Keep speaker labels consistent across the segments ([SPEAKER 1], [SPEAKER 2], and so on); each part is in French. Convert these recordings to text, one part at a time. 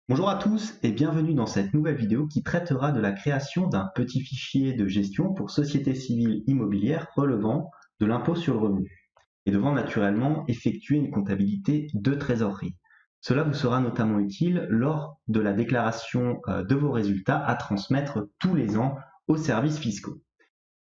[SPEAKER 1] Bonjour à tous et bienvenue dans cette nouvelle vidéo qui traitera de la création d'un petit fichier de gestion pour société civile immobilière relevant de l'impôt sur le revenu et devant naturellement effectuer une comptabilité de trésorerie. Cela vous sera notamment utile lors de la déclaration de vos résultats à transmettre tous les ans aux services fiscaux.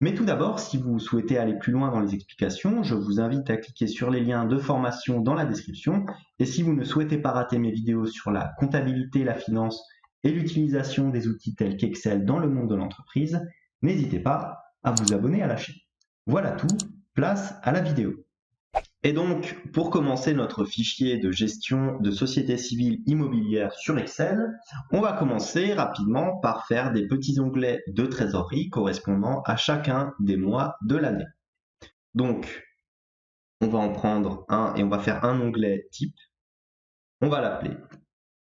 [SPEAKER 1] Mais tout d'abord, si vous souhaitez aller plus loin dans les explications, je vous invite à cliquer sur les liens de formation dans la description. Et si vous ne souhaitez pas rater mes vidéos sur la comptabilité, la finance et l'utilisation des outils tels qu'Excel dans le monde de l'entreprise, n'hésitez pas à vous abonner à la chaîne. Voilà tout, place à la vidéo. Et donc, pour commencer notre fichier de gestion de société civile immobilière sur Excel, on va commencer rapidement par faire des petits onglets de trésorerie correspondant à chacun des mois de l'année. Donc, on va en prendre un et on va faire un onglet type. On va l'appeler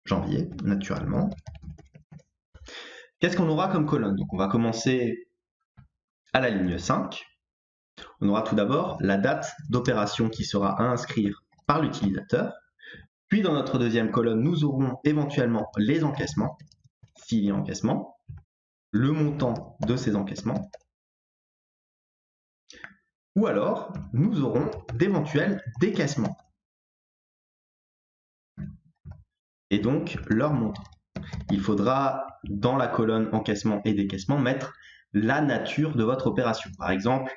[SPEAKER 1] janvier, naturellement. Qu'est-ce qu'on aura comme colonne? Donc, on va commencer à la ligne 5. On aura tout d'abord la date d'opération qui sera à inscrire par l'utilisateur. Puis dans notre deuxième colonne, nous aurons éventuellement les encaissements, s'il y a encaissement, le montant de ces encaissements, ou alors nous aurons d'éventuels décaissements, et donc leur montant. Il faudra, dans la colonne encaissement et décaissement, mettre la nature de votre opération. Par exemple,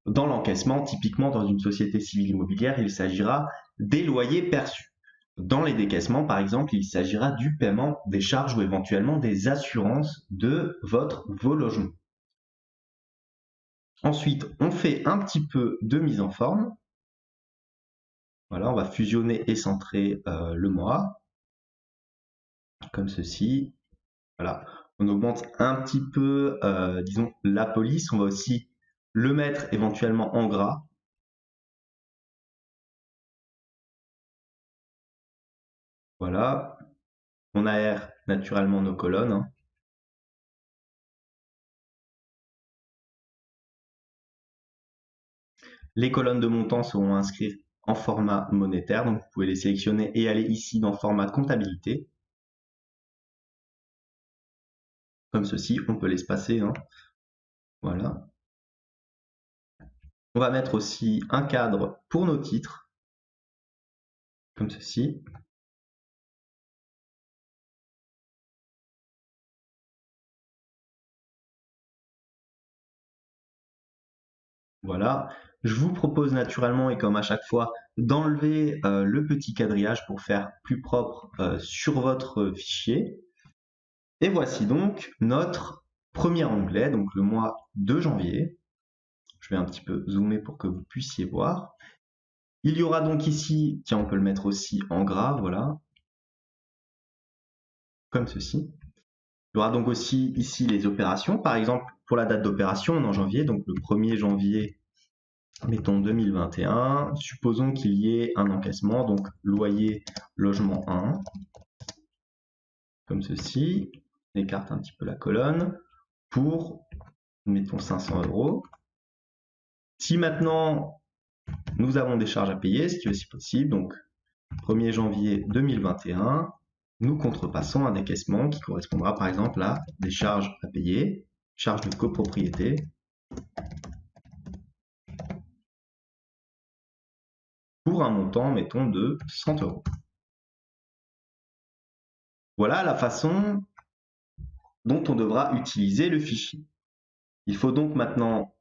[SPEAKER 1] dans l'encaissement, typiquement dans une société civile immobilière, il s'agira des loyers perçus. Dans les décaissements, par exemple, il s'agira du paiement des charges ou éventuellement des assurances de vos logements. Ensuite, on fait un petit peu de mise en forme. Voilà, on va fusionner et centrer le mois, comme ceci. Voilà, on augmente un petit peu, disons, la police. On va aussi le mettre éventuellement en gras. Voilà, on aère naturellement nos colonnes, hein. Les colonnes de montant seront inscrites en format monétaire, donc vous pouvez les sélectionner et aller ici dans format comptabilité. Comme ceci, on peut l'espacer, hein. Voilà. On va mettre aussi un cadre pour nos titres, comme ceci. Voilà. Je vous propose naturellement, et comme à chaque fois, d'enlever le petit quadrillage pour faire plus propre sur votre fichier. Et voici donc notre premier onglet, donc le mois de janvier. Je vais un petit peu zoomer pour que vous puissiez voir. Il y aura donc ici, tiens, on peut le mettre aussi en gras, voilà, comme ceci. Il y aura donc aussi ici les opérations. Par exemple, pour la date d'opération, on est en janvier, donc le 1er janvier, mettons 2021. Supposons qu'il y ait un encaissement, donc loyer logement 1, comme ceci. On écarte un petit peu la colonne pour, mettons 500 €. Si maintenant nous avons des charges à payer, ce qui est aussi possible, donc 1er janvier 2021, nous contrepassons un décaissement qui correspondra par exemple à des charges à payer, charges de copropriété, pour un montant, mettons, de 100 €. Voilà la façon dont on devra utiliser le fichier. Il faut donc maintenant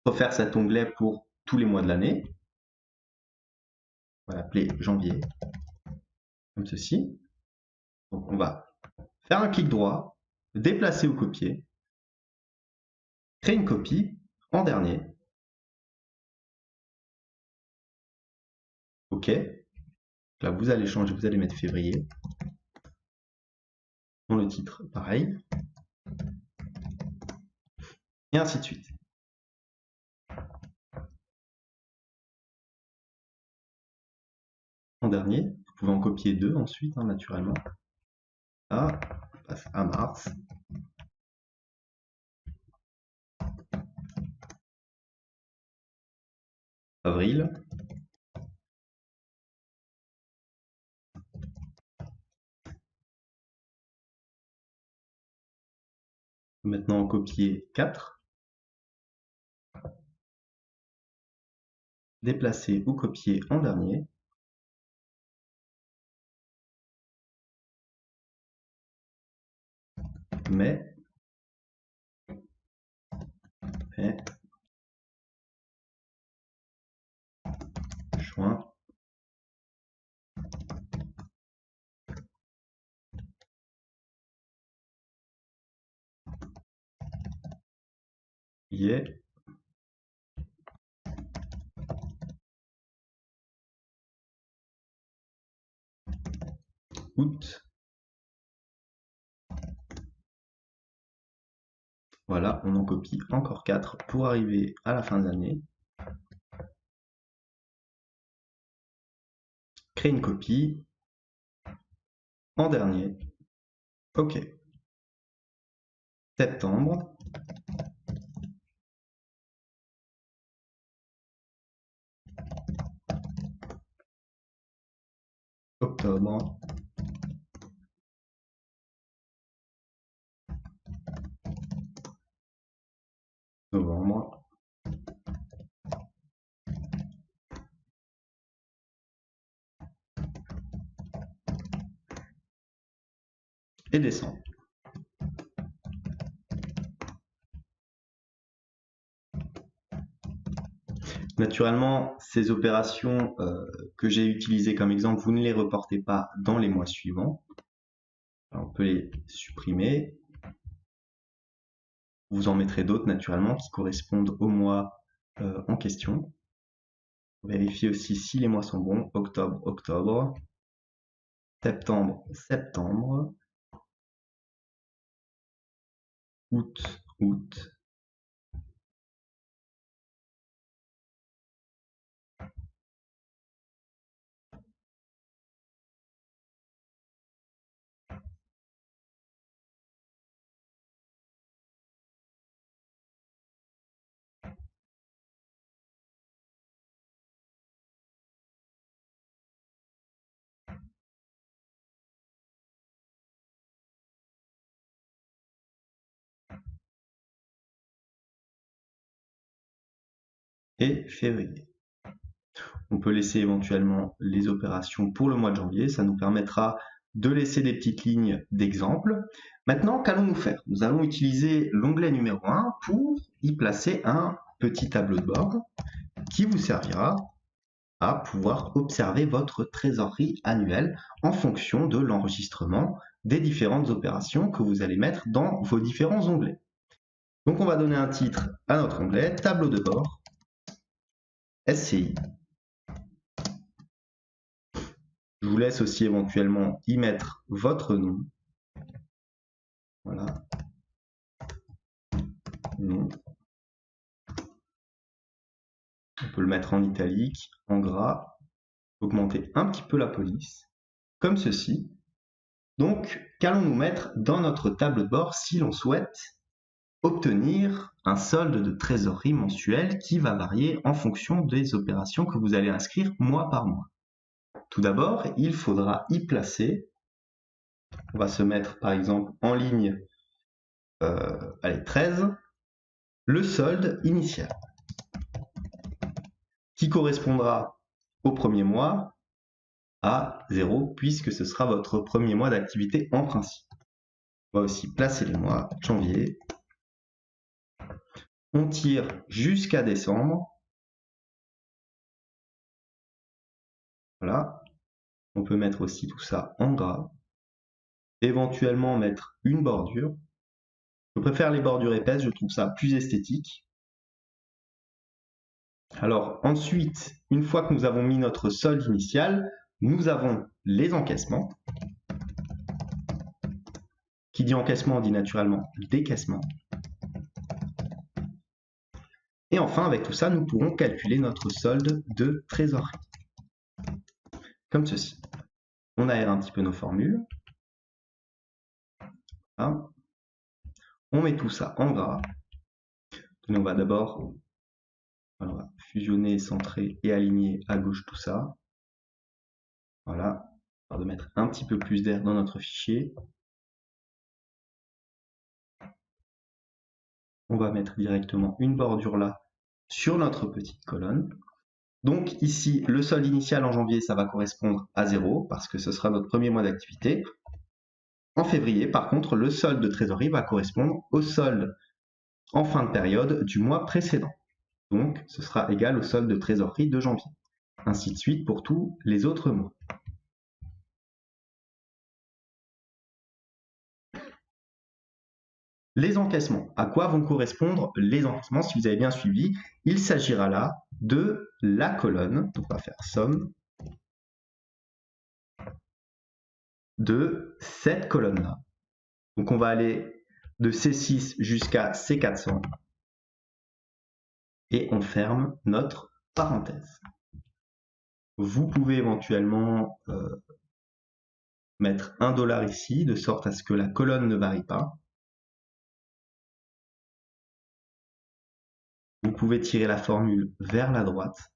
[SPEAKER 1] refaire cet onglet pour tous les mois de l'année. On va l'appeler janvier, comme ceci. Donc on va faire un clic droit, déplacer ou copier, créer une copie en dernier. OK. Là, vous allez changer, vous allez mettre février. Dans le titre, pareil. Et ainsi de suite. En dernier, vous pouvez en copier deux ensuite, hein, naturellement. Là, on passe à mars. Avril. Maintenant en copier 4. Déplacer ou copier en dernier. Mais juin, juillet, août. Voilà, on en copie encore 4 pour arriver à la fin de l'année. Créer une copie. En dernier. OK. Septembre. Octobre. Novembre. Et décembre. Naturellement, ces opérations que j'ai utilisées comme exemple, vous ne les reportez pas dans les mois suivants. Alors, on peut les supprimer. Vous en mettrez d'autres naturellement qui correspondent au mois en question. Vérifiez aussi si les mois sont bons. Octobre, octobre. Septembre, septembre. Août, août. Et février. On peut laisser éventuellement les opérations pour le mois de janvier, ça nous permettra de laisser des petites lignes d'exemple. Maintenant, qu'allons-nous faire? Nous allons utiliser l'onglet numéro 1 pour y placer un petit tableau de bord qui vous servira à pouvoir observer votre trésorerie annuelle en fonction de l'enregistrement des différentes opérations que vous allez mettre dans vos différents onglets. Donc on va donner un titre à notre onglet, tableau de bord, SCI. Je vous laisse aussi éventuellement y mettre votre nom. Voilà. Nom. On peut le mettre en italique, en gras, augmenter un petit peu la police, comme ceci. Donc, qu'allons-nous mettre dans notre tableau de bord si l'on souhaite obtenir un solde de trésorerie mensuel qui va varier en fonction des opérations que vous allez inscrire mois par mois? Tout d'abord, il faudra y placer, on va se mettre par exemple en ligne 13, le solde initial, qui correspondra au premier mois à 0, puisque ce sera votre premier mois d'activité en principe. On va aussi placer les mois, janvier. On tire jusqu'à décembre. Voilà. On peut mettre aussi tout ça en gras. Éventuellement mettre une bordure. Je préfère les bordures épaisses, je trouve ça plus esthétique. Alors ensuite, une fois que nous avons mis notre solde initial, nous avons les encaissements. Qui dit encaissement dit naturellement décaissement. Et enfin, avec tout ça, nous pourrons calculer notre solde de trésorerie. Comme ceci. On aère un petit peu nos formules. Voilà. On met tout ça en gras. On va d'abord fusionner, centrer et aligner à gauche tout ça. Voilà. On va mettre un petit peu plus d'air dans notre fichier. On va mettre directement une bordure là sur notre petite colonne. Donc ici, le solde initial en janvier, ça va correspondre à 0 parce que ce sera notre premier mois d'activité. En février, par contre, le solde de trésorerie va correspondre au solde en fin de période du mois précédent. Donc, ce sera égal au solde de trésorerie de janvier. Ainsi de suite pour tous les autres mois. Les encaissements. À quoi vont correspondre les encaissements? Si vous avez bien suivi, il s'agira là de la colonne. Donc, on va faire somme de cette colonne-là. Donc, on va aller de C6 jusqu'à C400 et on ferme notre parenthèse. Vous pouvez éventuellement mettre $1 ici, de sorte à ce que la colonne ne varie pas. Vous pouvez tirer la formule vers la droite,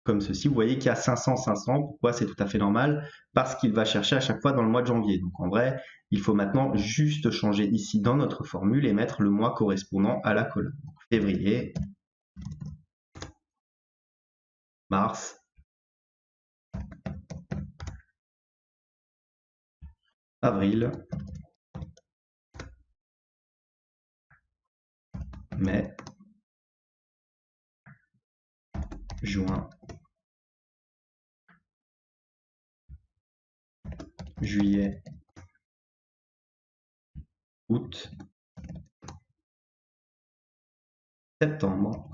[SPEAKER 1] comme ceci. Vous voyez qu'il y a 500, 500. Pourquoi? C'est tout à fait normal, parce qu'il va chercher à chaque fois dans le mois de janvier. Donc en vrai, il faut maintenant juste changer ici dans notre formule et mettre le mois correspondant à la colonne. Donc, février, mars, avril, mai, juin, juillet, août, septembre,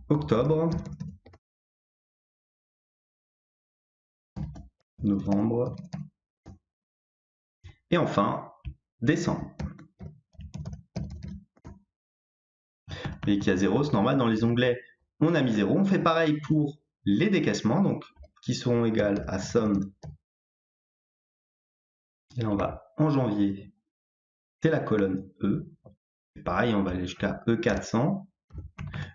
[SPEAKER 1] octobre, novembre, et enfin décembre. Vous voyez qu'il y a 0, c'est normal, dans les onglets, on a mis 0. On fait pareil pour les décaissements, donc qui seront égales à somme. Et là, on va en janvier, c'est la colonne E. Et pareil, on va aller jusqu'à E400.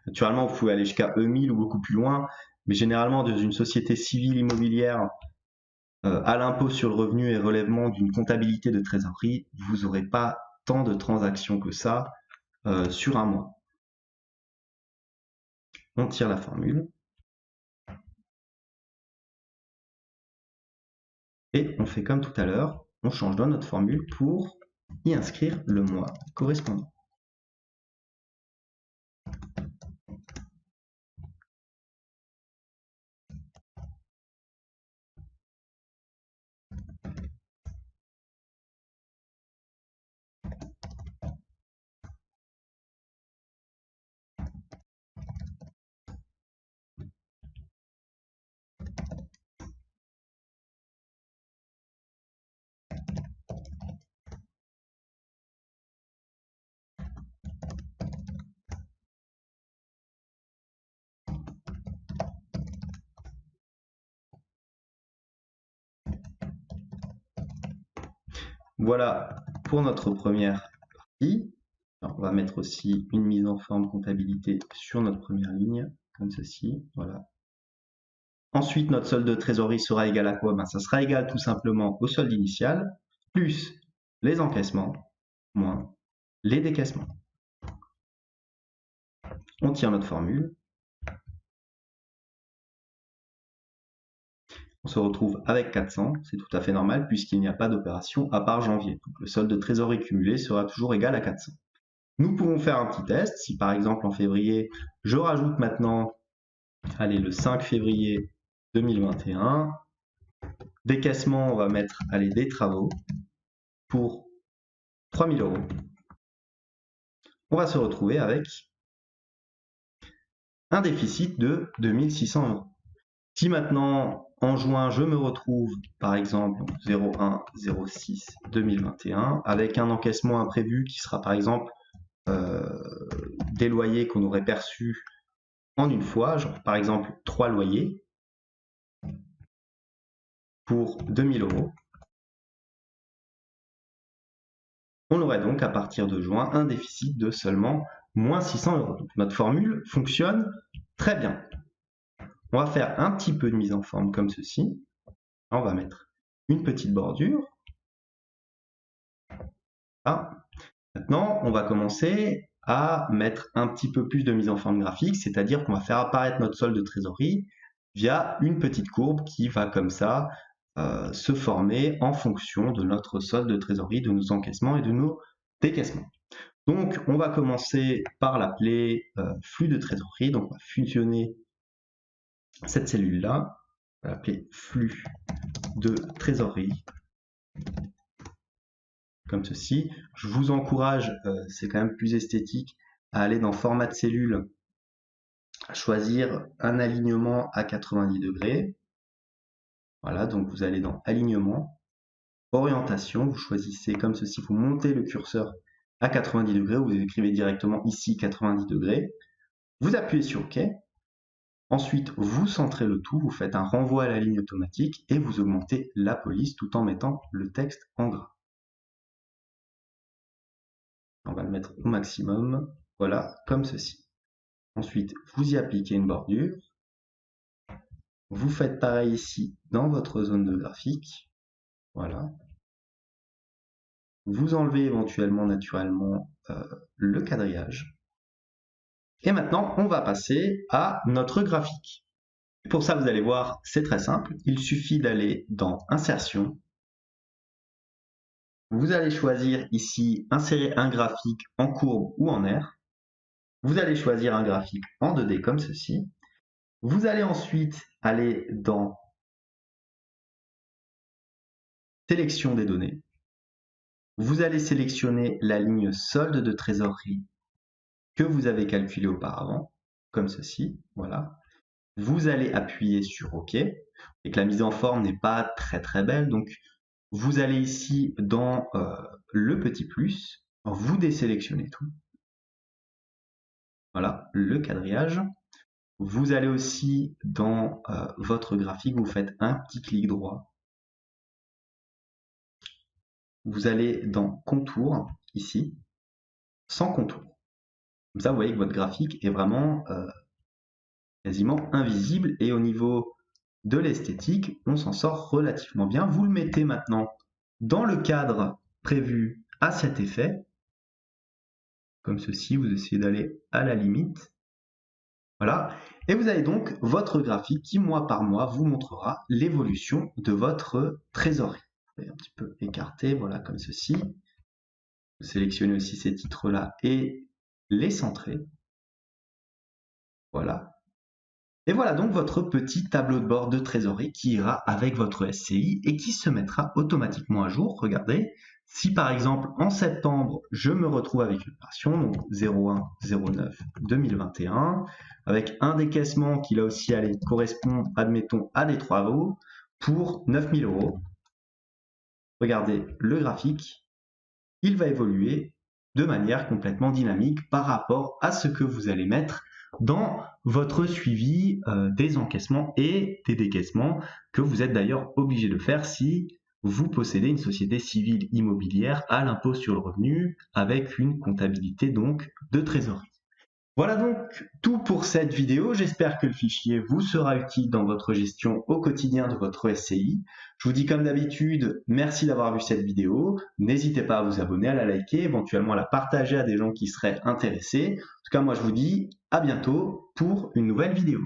[SPEAKER 1] Naturellement, vous pouvez aller jusqu'à E1000 ou beaucoup plus loin, mais généralement, dans une société civile immobilière, à l'impôt sur le revenu et relèvement d'une comptabilité de trésorerie, vous n'aurez pas tant de transactions que ça sur un mois. On tire la formule. Et on fait comme tout à l'heure, on change dans notre formule pour y inscrire le mois correspondant. Voilà pour notre première partie. Alors, on va mettre aussi une mise en forme comptabilité sur notre première ligne, comme ceci. Voilà. Ensuite, notre solde de trésorerie sera égal à quoi? Ça sera égal tout simplement au solde initial, plus les encaissements, moins les décaissements. On tire notre formule. On se retrouve avec 400, c'est tout à fait normal puisqu'il n'y a pas d'opération à part janvier. Donc le solde de trésorerie cumulé sera toujours égal à 400. Nous pouvons faire un petit test. Si par exemple en février, je rajoute maintenant, allez, le 5 février 2021, décaissement, on va mettre, allez, des travaux pour 3000 €. On va se retrouver avec un déficit de 2600 €. Si maintenant, en juin, je me retrouve, par exemple, 01/06/2021, avec un encaissement imprévu qui sera, par exemple, des loyers qu'on aurait perçus en une fois, genre, par exemple, 3 loyers pour 2000 €. On aurait donc, à partir de juin, un déficit de seulement moins 600 €. Donc, notre formule fonctionne très bien. On va faire un petit peu de mise en forme comme ceci. On va mettre une petite bordure. Voilà. Maintenant, on va commencer à mettre un petit peu plus de mise en forme graphique, c'est-à-dire qu'on va faire apparaître notre solde de trésorerie via une petite courbe qui va comme ça se former en fonction de notre solde de trésorerie, de nos encaissements et de nos décaissements. Donc, on va commencer par l'appeler flux de trésorerie. Donc, on va fusionner cette cellule-là, on va l'appeler flux de trésorerie, comme ceci. Je vous encourage, c'est quand même plus esthétique, à aller dans format de cellule, à choisir un alignement à 90 degrés. Voilà, donc vous allez dans alignement, orientation, vous choisissez comme ceci, vous montez le curseur à 90 degrés, vous écrivez directement ici 90 degrés, vous appuyez sur OK, ensuite vous centrez le tout, vous faites un renvoi à la ligne automatique et vous augmentez la police tout en mettant le texte en gras. On va le mettre au maximum, voilà, comme ceci. Ensuite, vous y appliquez une bordure, vous faites pareil ici dans votre zone de graphique, voilà. Vous enlevez éventuellement naturellement le quadrillage. Et maintenant, on va passer à notre graphique. Pour ça, vous allez voir, c'est très simple. Il suffit d'aller dans Insertion. Vous allez choisir ici Insérer un graphique en courbe ou en aire. Vous allez choisir un graphique en 2D comme ceci. Vous allez ensuite aller dans Sélection des données. Vous allez sélectionner la ligne solde de trésorerie que vous avez calculée auparavant, comme ceci, voilà. Vous allez appuyer sur OK, et que la mise en forme n'est pas très belle, donc vous allez ici dans le petit plus, vous désélectionnez tout, voilà, le quadrillage. Vous allez aussi dans votre graphique, vous faites un petit clic droit, vous allez dans contour, ici, sans contour. Comme ça, vous voyez que votre graphique est vraiment quasiment invisible, et au niveau de l'esthétique, on s'en sort relativement bien. Vous le mettez maintenant dans le cadre prévu à cet effet, comme ceci, vous essayez d'aller à la limite. Voilà, et vous avez donc votre graphique qui, mois par mois, vous montrera l'évolution de votre trésorerie. Vous pouvez un petit peu écarter, voilà, comme ceci. Vous sélectionnez aussi ces titres-là et les centrer. Voilà. Et voilà donc votre petit tableau de bord de trésorerie qui ira avec votre SCI et qui se mettra automatiquement à jour. Regardez, si par exemple en septembre, je me retrouve avec une opération, donc 01/09/2021, avec un décaissement qui là aussi correspond, admettons, à des travaux pour 9 000 €. Regardez le graphique, il va évoluer de manière complètement dynamique par rapport à ce que vous allez mettre dans votre suivi des encaissements et des décaissements, que vous êtes d'ailleurs obligé de faire si vous possédez une société civile immobilière à l'impôt sur le revenu avec une comptabilité donc de trésorerie. Voilà donc tout pour cette vidéo. J'espère que le fichier vous sera utile dans votre gestion au quotidien de votre SCI. Je vous dis comme d'habitude, merci d'avoir vu cette vidéo. N'hésitez pas à vous abonner, à la liker, éventuellement à la partager à des gens qui seraient intéressés. En tout cas, moi je vous dis à bientôt pour une nouvelle vidéo.